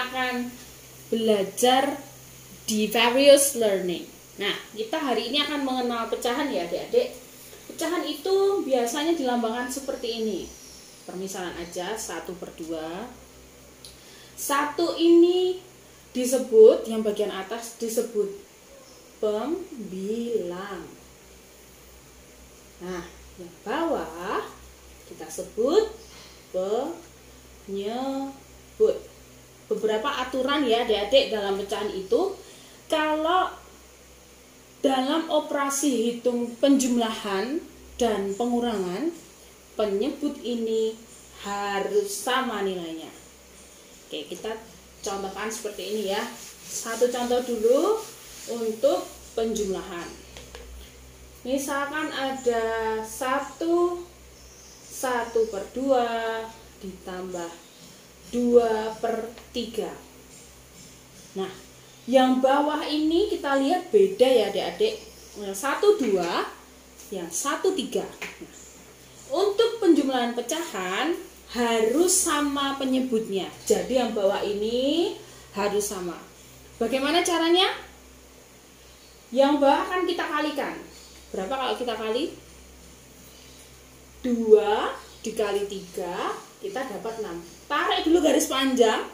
akan belajar di various learning. Nah, kita hari ini akan mengenal pecahan ya adik-adik. Pecahan itu biasanya dilambangkan seperti ini. Permisalan aja, 1/2. 1 ini disebut, yang bagian atas disebut pembilang. Nah, yang bawah kita sebut penyebut. Beberapa aturan ya adik-adik dalam pecahan itu. Kalau dalam operasi hitung penjumlahan dan pengurangan, penyebut ini harus sama nilainya. Oke, kita contohkan seperti ini ya. Satu contoh dulu untuk penjumlahan. Misalkan ada 1/2 ditambah 2/3. Nah, yang bawah ini kita lihat beda ya adik-adik. Yang 1/2, yang 1/3. Nah, untuk penjumlahan pecahan harus sama penyebutnya. Jadi yang bawah ini harus sama. Bagaimana caranya? Yang bawah kan kita kalikan. Berapa kalau kita kali? 2 dikali 3, kita dapat 6. Tarik dulu garis panjang.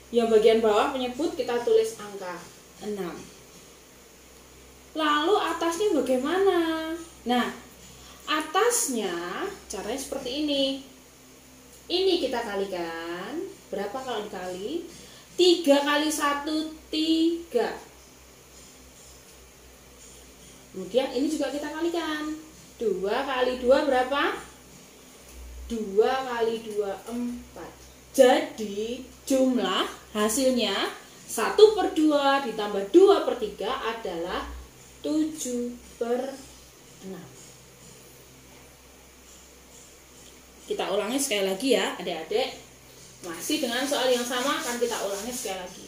Yang bagian bawah penyebut kita tulis angka 6. Lalu atasnya bagaimana? Nah, atasnya caranya seperti ini. Ini kita kalikan. Berapa kalau dikali? 3 kali 1, 3. Kemudian ini juga kita kalikan. 2 kali 2 berapa? 2 kali 2, 4. Jadi jumlah hasilnya 1/2 ditambah 2/3 adalah 7/6. Kita ulangi sekali lagi ya adik-adik. Masih dengan soal yang sama akan kita ulangi sekali lagi.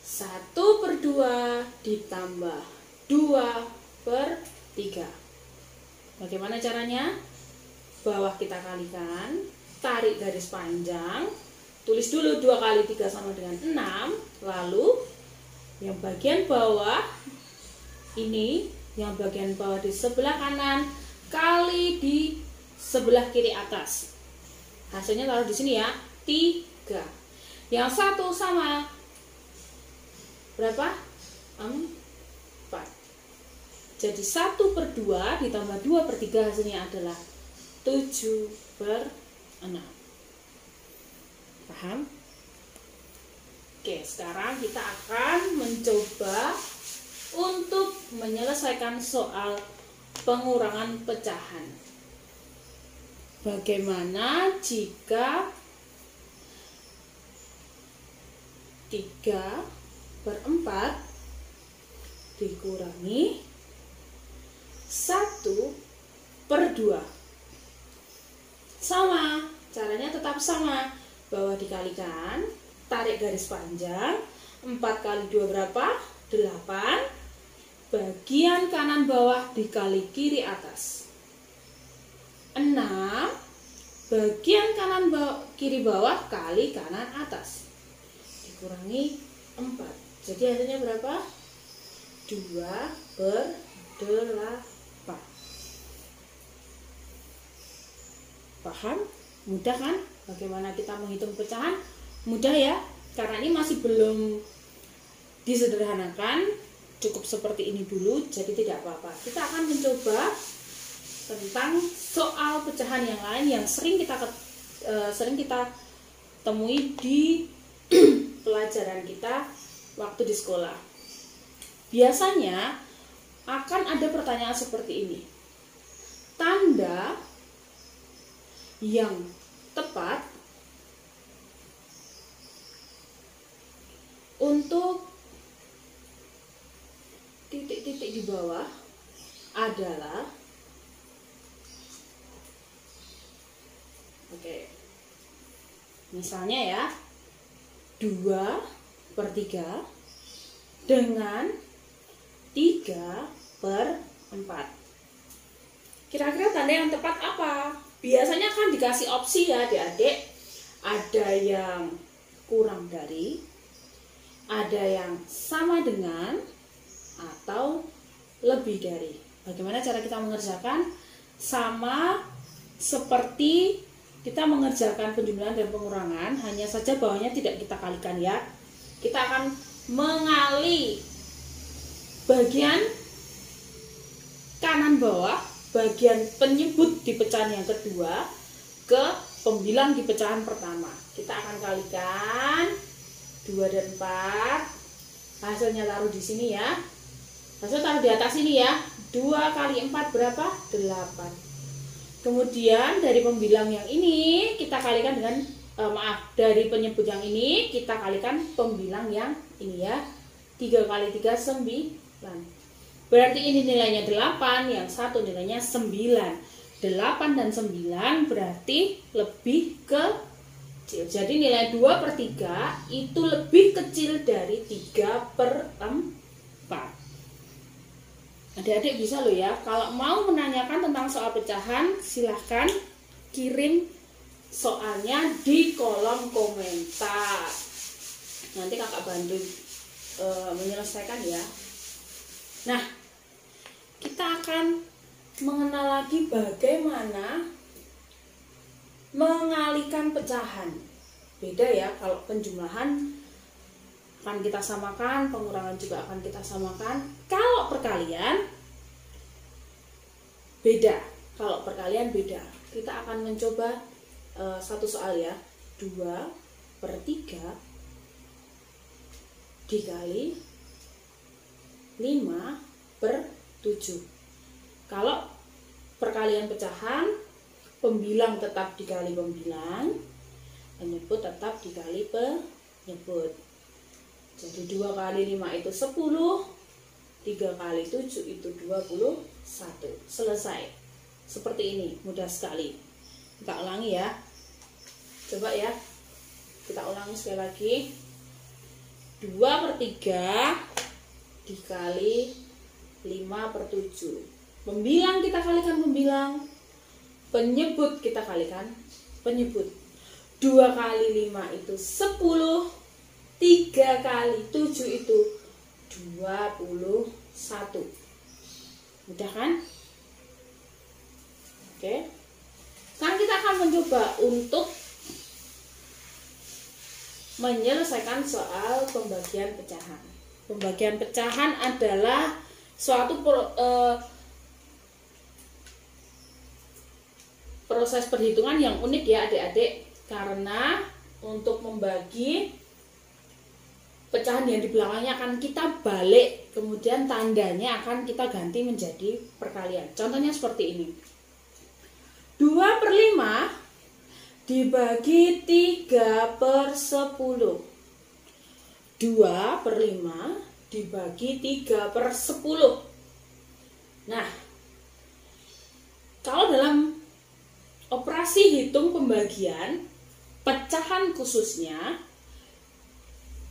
1/2 ditambah 2/3. Bagaimana caranya? Bawah kita kalikan, tarik garis panjang, tulis dulu 2 kali 3 sama dengan 6, lalu yang bagian bawah ini, yang bagian bawah di sebelah kanan kali di sebelah kiri atas. Hasilnya taruh di sini ya, 3. Yang satu sama berapa? 4. Jadi 1/2 ditambah 2/3 hasilnya adalah 7/6. Paham? Oke, sekarang kita akan mencoba untuk menyelesaikan soal pengurangan pecahan. Bagaimana jika 3/4 dikurangi 1/2? Sama, caranya tetap sama. Bawah dikalikan, tarik garis panjang, 4 kali 2 berapa? 8. Bagian kanan bawah dikali kiri atas 6. Bagian kanan kiri bawah kali kanan atas dikurangi 4. Jadi hasilnya berapa? 2/8. Paham? Mudah kan? Bagaimana kita menghitung pecahan? Mudah ya, karena ini masih belum disederhanakan. Cukup seperti ini dulu, jadi tidak apa-apa. Kita akan mencoba tentang soal pecahan yang lain yang sering kita temui di pelajaran kita waktu di sekolah. Biasanya akan ada pertanyaan seperti ini. Tanda yang tepat untuk titik-titik di bawah adalah, misalnya ya, 2/3 dengan 3/4. Kira-kira tanda yang tepat apa? Biasanya kan dikasih opsi ya adik-adik. Ada yang kurang dari, ada yang sama dengan, atau lebih dari. Bagaimana cara kita mengerjakan? Sama seperti kita mengerjakan penjumlahan dan pengurangan, hanya saja bawahnya tidak kita kalikan ya. Kita akan mengali bagian kanan bawah, bagian penyebut di pecahan yang kedua ke pembilang di pecahan pertama. Kita akan kalikan 2 dan 4. Hasilnya taruh di sini ya. Hasil taruh di atas ini ya. 2 kali 4 berapa? 8. Kemudian dari pembilang yang ini kita kalikan dengan dari penyebut yang ini kita kalikan pembilang yang ini ya. 3 kali 3 9. Berarti ini nilainya 8, yang satu nilainya 9. 8 dan 9 berarti lebih kecil. Jadi nilai 2/3 itu lebih kecil dari 3/4. Adik-adik bisa loh ya, kalau mau menanyakan tentang soal pecahan, silahkan kirim soalnya di kolom komentar. Nanti kakak bantu menyelesaikan ya. Nah, kita akan mengenal lagi bagaimana mengalihkan pecahan. Beda ya, kalau penjumlahan akan kita samakan, pengurangan juga akan kita samakan. Kalau perkalian beda. Kalau perkalian beda. Kita akan mencoba satu soal ya. 2/3 dikali 5/7. Kalau perkalian pecahan, pembilang tetap dikali pembilang, penyebut tetap dikali penyebut. Jadi 2 kali 5 itu 10, 3 kali 7 itu 21. Selesai. Seperti ini, mudah sekali. Kita ulangi ya. Coba ya. Kita ulangi sekali lagi. 2/3 dikali 5/7. Pembilang kita kalikan pembilang, penyebut kita kalikan penyebut. 2 kali 5 itu 10, 3 kali 7 itu 21. Mudah kan? Oke. Sekarang kita akan mencoba untuk menyelesaikan soal pembagian pecahan. Pembagian pecahan adalah suatu proses perhitungan yang unik ya adik-adik, karena untuk membagi pecahan yang di belakangnya akan kita balik, kemudian tandanya akan kita ganti menjadi perkalian. Contohnya seperti ini. 2/5 dibagi 3/10. 2/5 dibagi 3/10. Nah, kalau dalam operasi hitung pembagian pecahan khususnya,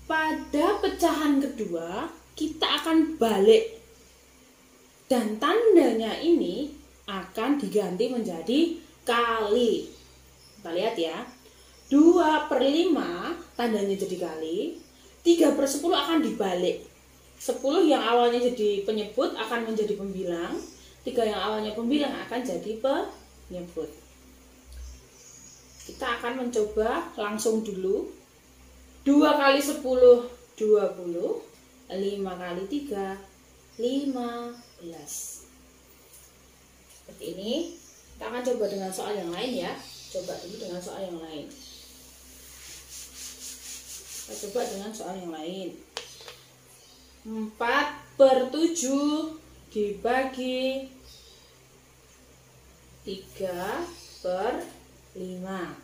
pada pecahan kedua kita akan balik dan tandanya ini akan diganti menjadi kali. Kita lihat ya, 2/5 tandanya jadi kali, 3/10 akan dibalik. 10 yang awalnya jadi penyebut akan menjadi pembilang, 3 yang awalnya pembilang akan jadi penyebut. Kita akan mencoba langsung dulu. 2 kali 10 20, 5 kali 3 15. Seperti ini. Kita akan coba dengan soal yang lain ya. Coba dulu dengan soal yang lain. Kita coba dengan soal yang lain. 4/7 dibagi 3/5.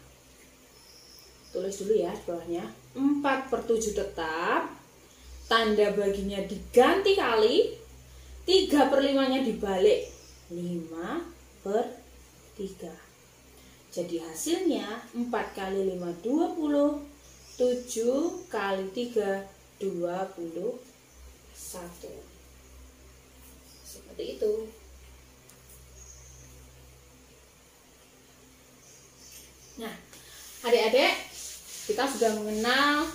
Tulis dulu ya bawahnya. 4/7 tetap, tanda baginya diganti kali, 3/5-nya dibalik, 5/3. Jadi hasilnya 4 kali 5 20, 7 kali 3 21. Seperti itu. Nah, adik-adik, kita sudah mengenal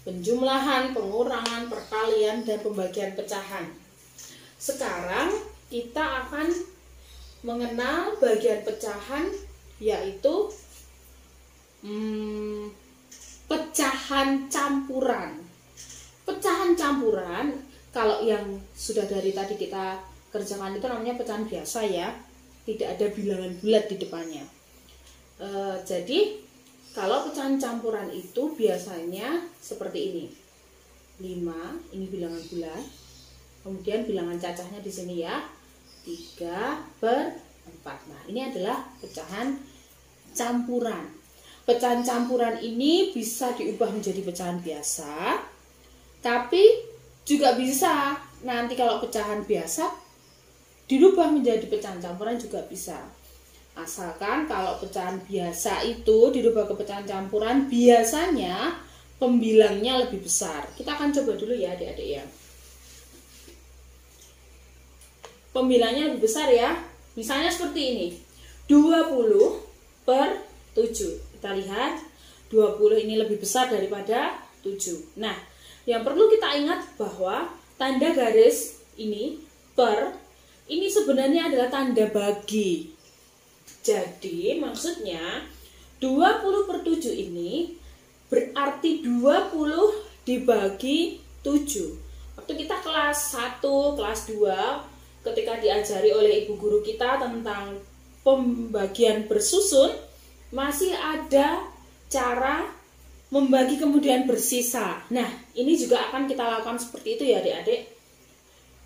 penjumlahan, pengurangan, perkalian, dan pembagian pecahan. Sekarang kita akan mengenal bagian pecahan, yaitu pecahan campuran. Pecahan campuran, kalau yang sudah dari tadi kita kerjakan itu namanya pecahan biasa ya, tidak ada bilangan bulat di depannya. Jadi kalau pecahan campuran itu biasanya seperti ini. 5, ini bilangan bulat. Kemudian bilangan cacahnya di sini ya. 3/4. Nah, ini adalah pecahan campuran. Pecahan campuran ini bisa diubah menjadi pecahan biasa, tapi juga bisa nanti kalau pecahan biasa dirubah menjadi pecahan campuran juga bisa. Asalkan kalau pecahan biasa itu dirubah ke pecahan campuran, biasanya pembilangnya lebih besar. Kita akan coba dulu ya adik-adik ya. Pembilangnya lebih besar ya. Misalnya seperti ini. 20/7. Kita lihat 20 ini lebih besar daripada 7. Nah, yang perlu kita ingat bahwa tanda garis ini per ini sebenarnya adalah tanda bagi. Jadi maksudnya 20/7 ini berarti 20 dibagi 7. Waktu kita kelas 1, kelas 2, ketika diajari oleh ibu guru kita tentang pembagian bersusun, masih ada cara membagi kemudian bersisa. Nah, ini juga akan kita lakukan seperti itu ya adik-adik.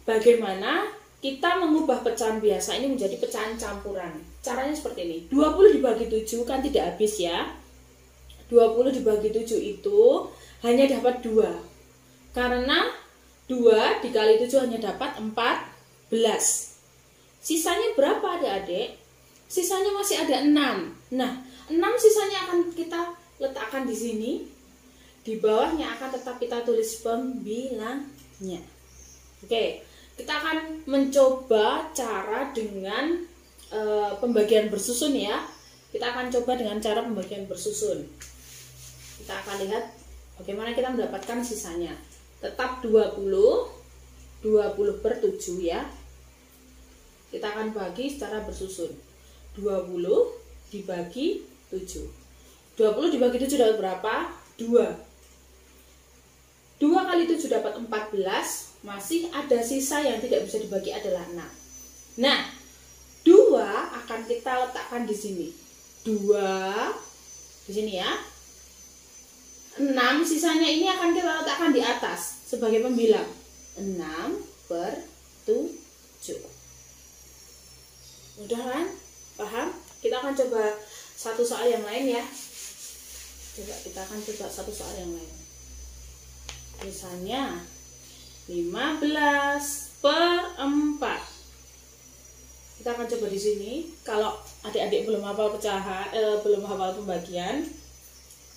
Bagaimana kita mengubah pecahan biasa ini menjadi pecahan campuran. Caranya seperti ini. 20 dibagi 7 kan tidak habis ya. 20 dibagi 7 itu hanya dapat 2. Karena 2 dikali 7 hanya dapat 14. Sisanya berapa adik-adik? Sisanya masih ada 6. Nah, 6 sisanya akan kita letakkan di sini. Di bawahnya akan tetap kita tulis pembilangnya. Oke. Kita akan mencoba cara dengan pembagian bersusun ya. Kita akan coba dengan cara pembagian bersusun. Kita akan lihat bagaimana kita mendapatkan sisanya. Tetap 20/7 ya. Kita akan bagi secara bersusun. 20 dibagi 7. 20 dibagi 7 dapat berapa? 2. 2 kali 7 dapat 14. Masih ada sisa yang tidak bisa dibagi adalah 6. Nah, 2 akan kita letakkan di sini. 2 di sini ya. 6 sisanya ini akan kita letakkan di atas sebagai pembilang. 6/7. Mudah kan? Paham? Kita akan coba satu soal yang lain ya. Kita akan coba satu soal yang lain. Misalnya 15/4. Kita akan coba di sini. Kalau adik-adik belum hafal pecahan, belum hafal pembagian,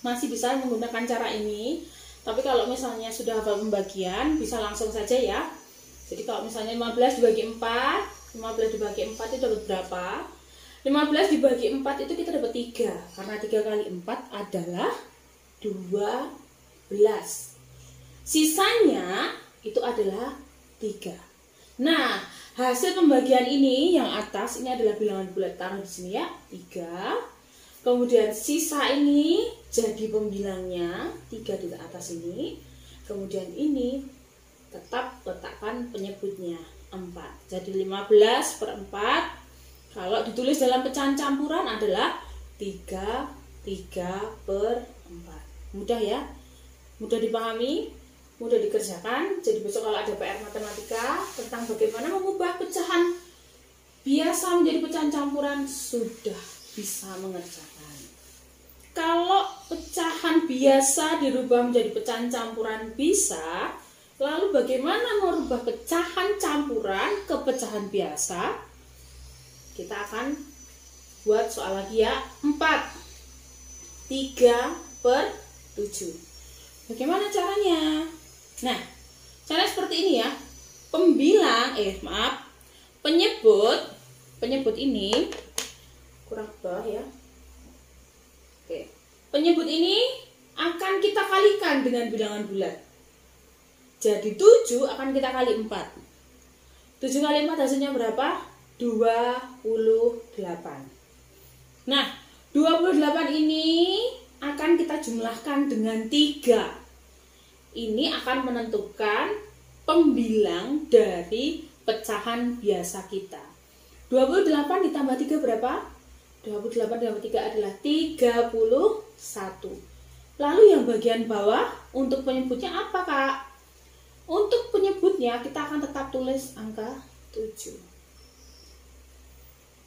masih bisa menggunakan cara ini. Tapi kalau misalnya sudah hafal pembagian, bisa langsung saja ya. Jadi kalau misalnya 15 dibagi 4, 15 dibagi 4 itu dapat berapa? 15 dibagi 4 itu kita dapat 3. Karena 3 kali 4 adalah 12. Sisanya itu adalah 3. Nah, hasil pembagian ini yang atas ini adalah bilangan bulat, taruh di sini ya, 3. Kemudian sisa ini jadi pembilangnya 3 di atas ini. Kemudian ini tetap letakkan penyebutnya 4. Jadi 15/4 kalau ditulis dalam pecahan campuran adalah 3/4. Mudah ya? Mudah dipahami? Mudah dikerjakan. Jadi besok kalau ada PR matematika tentang bagaimana mengubah pecahan biasa menjadi pecahan campuran, sudah bisa mengerjakan. Kalau pecahan biasa dirubah menjadi pecahan campuran bisa, lalu bagaimana merubah pecahan campuran ke pecahan biasa? Kita akan buat soal lagi ya. 3/7. Bagaimana caranya? Nah, cara seperti ini ya. Penyebut ini kurang bawah ya. Oke. Penyebut ini akan kita kalikan dengan bilangan bulat. Jadi 7 akan kita kali 4. 7 kali 4 hasilnya berapa? 28. Nah, 28 ini akan kita jumlahkan dengan 3. Ini akan menentukan pembilang dari pecahan biasa kita. 28 ditambah 3 berapa? 28 ditambah 3 adalah 31. Lalu yang bagian bawah untuk penyebutnya apa, Kak? Untuk penyebutnya kita akan tetap tulis angka 7.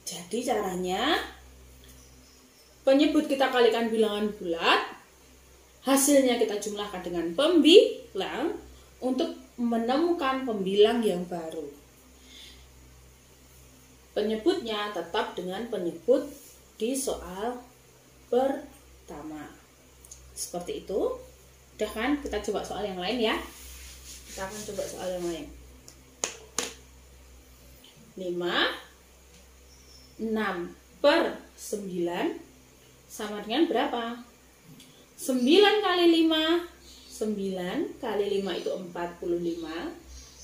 Jadi caranya penyebut kita kalikan bilangan bulat, hasilnya kita jumlahkan dengan pembilang untuk menemukan pembilang yang baru. Penyebutnya tetap dengan penyebut di soal pertama. Seperti itu. Udah kan? Kita coba soal yang lain ya. Kita akan coba soal yang lain. 6 per 9 sama dengan berapa? 9 kali 5, 9 kali 5 itu 45,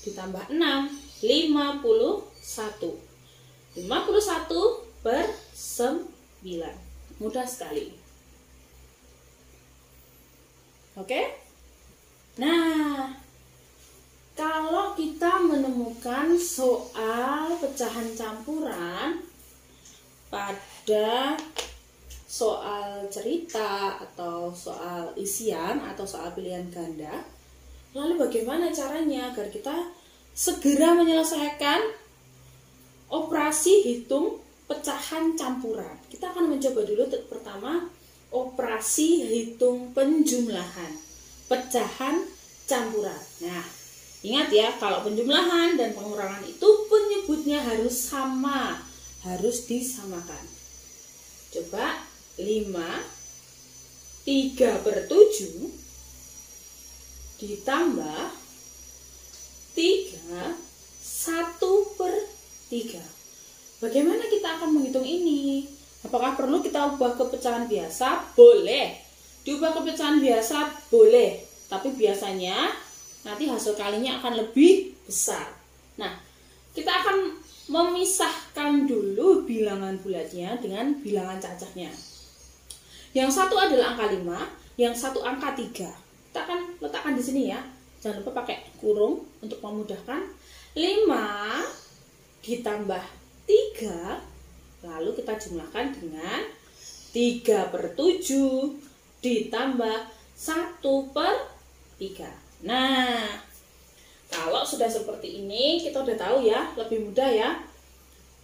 ditambah 6, 51. 51 per 9. Mudah sekali. Oke? Nah, kalau kita menemukan soal pecahan campuran pada soal cerita atau soal isian atau soal pilihan ganda, lalu bagaimana caranya agar kita segera menyelesaikan operasi hitung pecahan campuran? Kita akan mencoba dulu pertama operasi hitung penjumlahan pecahan campuran. Nah, ingat ya, kalau penjumlahan dan pengurangan itu penyebutnya harus sama, harus disamakan. Coba 5, 3 per 7 ditambah 3, 1 per 3. Bagaimana kita akan menghitung ini? Apakah perlu kita ubah ke pecahan biasa? Boleh. Diubah ke pecahan biasa boleh. Tapi biasanya nanti hasil kalinya akan lebih besar. Nah, kita akan memisahkan dulu bilangan bulatnya dengan bilangan cacahnya. Yang satu adalah angka 5, yang satu angka 3. Kita akan letakkan di sini ya. Jangan lupa pakai kurung untuk memudahkan. 5 ditambah 3, lalu kita jumlahkan dengan 3 per 7 ditambah 1 per 3. Nah, kalau sudah seperti ini, kita udah tahu ya, lebih mudah ya.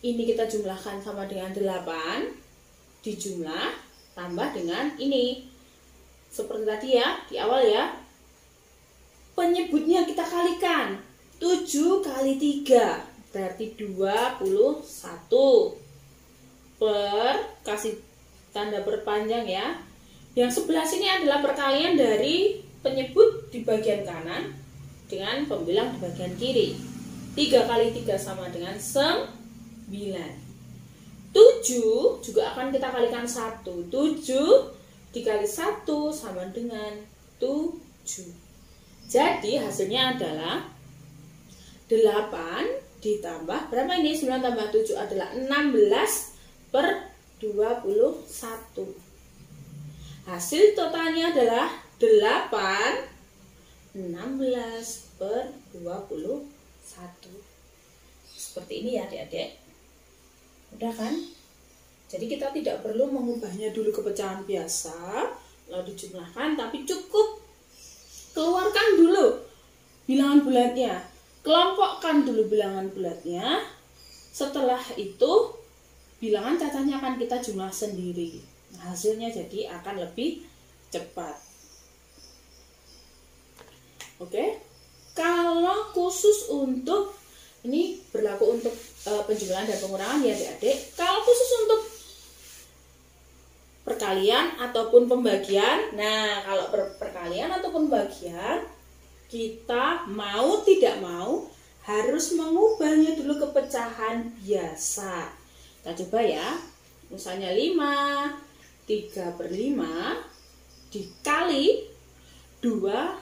Ini kita jumlahkan sama dengan 8, dijumlah, tambah dengan ini. Seperti tadi ya, di awal ya. Penyebutnya kita kalikan. 7 kali 3, berarti 21. Per, kasih tanda berpanjang ya. Yang sebelah sini adalah perkalian dari penyebut di bagian kanan dengan pembilang di bagian kiri. 3 kali 3 sama dengan 9. 7 juga akan kita kalikan 1. 7 dikali 1 sama dengan 7. Jadi hasilnya adalah 8 ditambah, berapa ini? 9 tambah 7 adalah 16 per 21. Hasil totalnya adalah 8, 16 per 21. Seperti ini ya adik-adik. Udah kan? Jadi kita tidak perlu mengubahnya dulu ke pecahan biasa lalu dijumlahkan, tapi cukup keluarkan dulu bilangan bulatnya, kelompokkan dulu bilangan bulatnya. Setelah itu bilangan cacahnya akan kita jumlah sendiri. Nah, hasilnya jadi akan lebih cepat. Oke. Kalau khusus untuk ini berlaku untuk penjumlahan dan pengurangan ya adik-adik. Kalau khusus untuk perkalian ataupun pembagian, nah kalau perkalian ataupun pembagian kita mau tidak mau harus mengubahnya dulu ke pecahan biasa. Kita coba ya, misalnya 5, 3 per 5 dikali 2,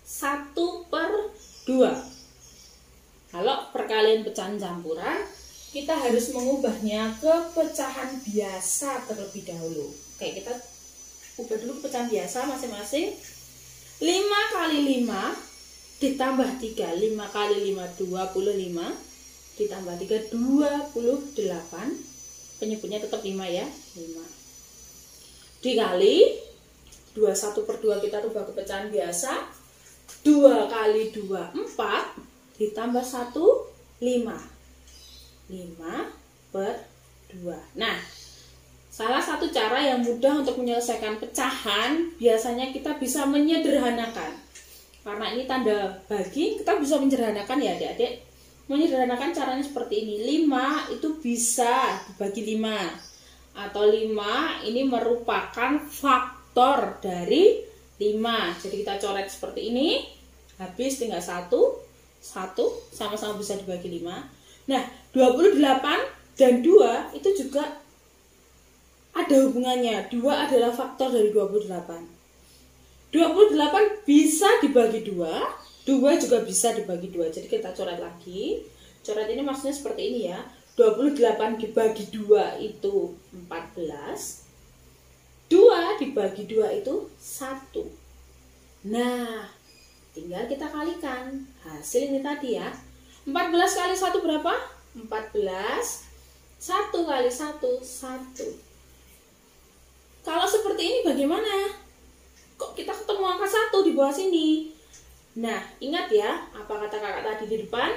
1/2. Kalau perkalian pecahan campuran, kita harus mengubahnya ke pecahan biasa terlebih dahulu. Oke, kita ubah dulu ke pecahan biasa masing-masing. 5 kali 5 ditambah 3. 5 kali 5, 25. Ditambah 3, 28. Penyebutnya tetap 5 ya. 5. Dikali 21/2 kita rubah ke pecahan biasa. 2 kali 2, 4. Ditambah 1, 5. 5/2. Nah, salah satu cara yang mudah untuk menyelesaikan pecahan, biasanya kita bisa menyederhanakan. Karena ini tanda bagi, kita bisa menyederhanakan ya adik-adik. Menyederhanakan caranya seperti ini. 5 itu bisa dibagi 5. Atau 5 ini merupakan faktor dari 5. Jadi kita coret seperti ini. Habis tinggal 1 sama-sama bisa dibagi 5. Nah, 28 dan 2 itu juga ada hubungannya. 2 adalah faktor dari 28. 28 bisa dibagi 2, 2 juga bisa dibagi 2. Jadi kita coret lagi. Coret ini maksudnya seperti ini ya. 28 dibagi 2 itu 14. 2 dibagi 2 itu 1. Nah, tinggal kita kalikan hasil ini tadi ya. 14 kali 1 berapa? 14. 1 kali 1, 1. Kalau seperti ini bagaimana? Kok kita ketemu angka 1 di bawah sini? Nah, ingat ya, apa kata kakak tadi di depan?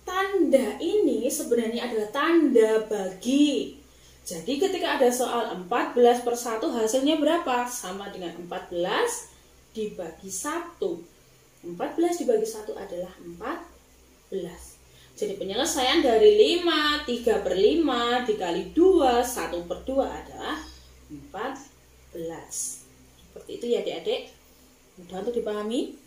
Tanda ini sebenarnya adalah tanda bagi. Jadi ketika ada soal 14/1 hasilnya berapa? Sama dengan 14 dibagi 1. 14 dibagi 1 adalah 14. Jadi penyelesaian dari 5, 3/5 dikali 2, 1/2 adalah 14. Seperti itu ya adik-adik. Mudah untuk dipahami.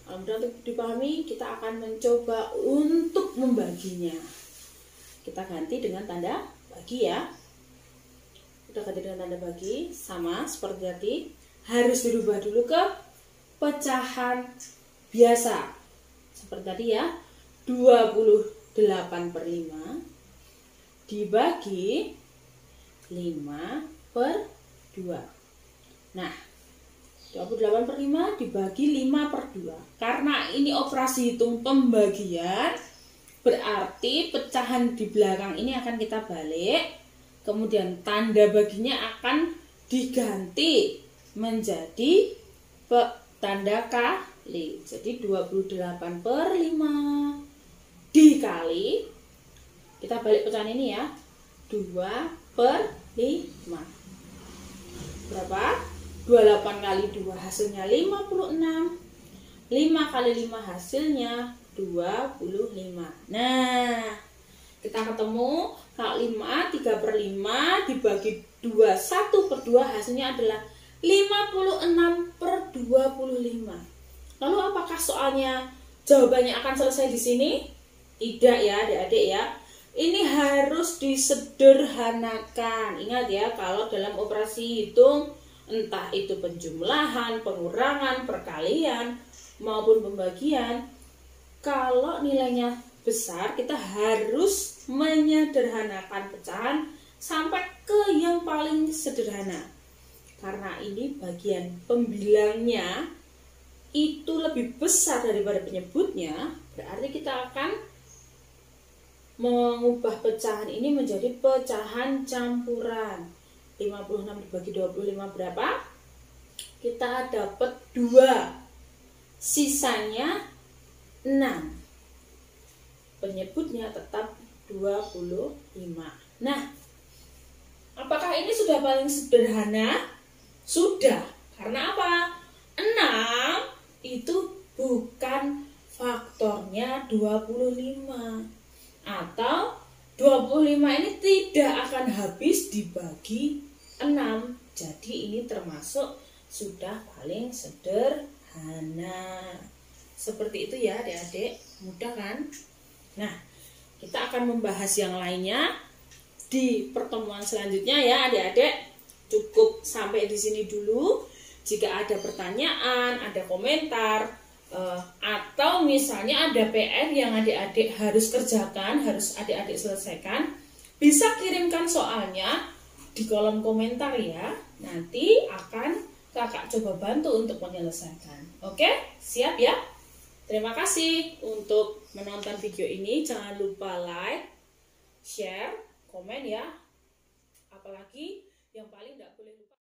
Kalau mudah untuk dipahami, kita akan mencoba untuk membaginya. Kita ganti dengan tanda bagi ya. Kita ganti dengan tanda bagi. Sama seperti tadi. Harus dirubah dulu ke pecahan biasa. Seperti tadi ya. 28/5 dibagi 5/2. Nah, 28/5 dibagi 5/2. Karena ini operasi hitung pembagian, berarti pecahan di belakang ini akan kita balik. Kemudian tanda baginya akan diganti menjadi tanda kali. Jadi 28/5 dikali, kita balik pecahan ini ya, 2/5. Berapa? 28 kali 2 hasilnya 56. 5 kali 5 hasilnya 25. Nah, kita ketemu kalau 5, 3/5 dibagi 2, 1/2 hasilnya adalah 56/25. Lalu apakah soalnya jawabannya akan selesai di sini? Tidak ya adik-adik ya. Ini harus disederhanakan. Ingat ya, kalau dalam operasi hitung, entah itu penjumlahan, pengurangan, perkalian, maupun pembagian, kalau nilainya besar, kita harus menyederhanakan pecahan sampai ke yang paling sederhana. Karena ini bagian pembilangnya itu lebih besar daripada penyebutnya, berarti kita akan mengubah pecahan ini menjadi pecahan campuran. 56 dibagi 25 berapa? Kita dapat 2. Sisanya 6. Penyebutnya tetap 25. Nah, apakah ini sudah paling sederhana? Sudah. Karena apa? 6 itu bukan faktornya 25. Atau 25 ini tidak akan habis dibagi 6. Jadi ini termasuk sudah paling sederhana. Seperti itu ya adik-adik. Mudah kan? Nah, kita akan membahas yang lainnya di pertemuan selanjutnya ya adik-adik. cukup sampai di sini dulu. Jika ada pertanyaan, ada komentar, atau misalnya ada PR yang adik-adik harus kerjakan, harus adik-adik selesaikan, bisa kirimkan soalnya di kolom komentar ya. Nanti akan kakak coba bantu untuk menyelesaikan. Oke, siap ya? Terima kasih untuk menonton video ini. Jangan lupa like, share, komen ya. Apalagi yang paling tidak boleh lupa